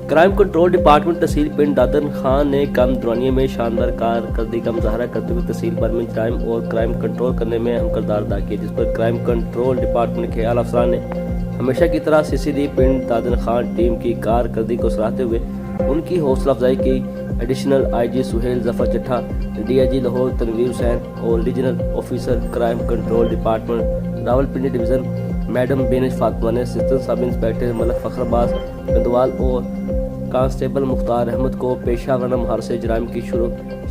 Crime control department تحصیل پنڈ دادن خان نے کم دورانیے میں شاندار کارکردگی کا مظاہرہ کرتے ہوئے تحصیل بھر میں جرائم اور کرائم کنٹرول کرنے میں اہم کردار ادا کیا، جس پر کرائم کنٹرول ڈپارٹمنٹ کے اعلیٰ افسران نے ہمیشہ کی طرح CCD پنڈ دادن خان ٹیم کی کارکردگی کو سراہتے ہوئے ان کی حوصلہ افزائی کی۔ ایڈیشنل IG سہیل ظفر چٹھا، DIG لاہور تنویر حسین اور regional officer crime control department Rawalpindi division madam Binish Fatima نے اسسٹنٹ سب انسپکٹر ملک فخر عباس گندوال اور کانسٹیبل مختار احمد کو پیشہ ورانہ مہارت سے جرائم کی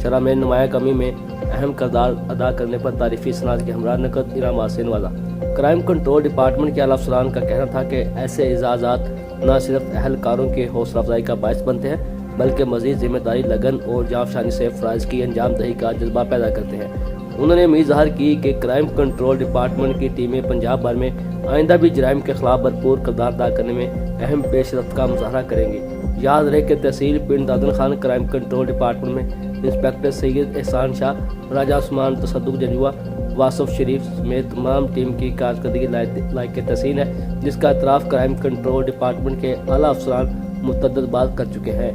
شرح میں نمایاں کمی میں اہم کردار ادا کرنے پر تعریفی صنعت کے ہمراہ نقد انعامات سے نوازا۔ کرائم کنٹرول ڈپارٹمنٹ کے اعلیٰ افسران کا کہنا تھا کہ ایسے اعزازات نہ صرف اہلکاروں کے حوصلہ افزائی کا باعث بنتے ہیں بلکہ مزید ذمہ داری، لگن اور جانفشانی سے فرائض کی انجام دہی کا جذبہ پیدا کرتے ہیں۔ انہوں نے امید ظاہر کی کہ کرائم کنٹرول ڈپارٹمنٹ کی ٹیمیں پنجاب بھر میں آئندہ بھی جرائم کے خلاف بھرپور کردار ادا کرنے میں اہم پیش رفت کا مظاہرہ کریں گی۔ یاد رہے کہ تحصیل Pind Dadan Khan crime control department میں انسپکٹر سید احسان شاہ، راجہ عثمان تصدق جنجوا، واصف شریف سمیت تمام ٹیم کی کارکردگی لائق تحسین ہے، جس کا اعتراف کرائم کنٹرول ڈپارٹمنٹ کے اعلیٰ افسران متعدد بار کر چکے ہیں۔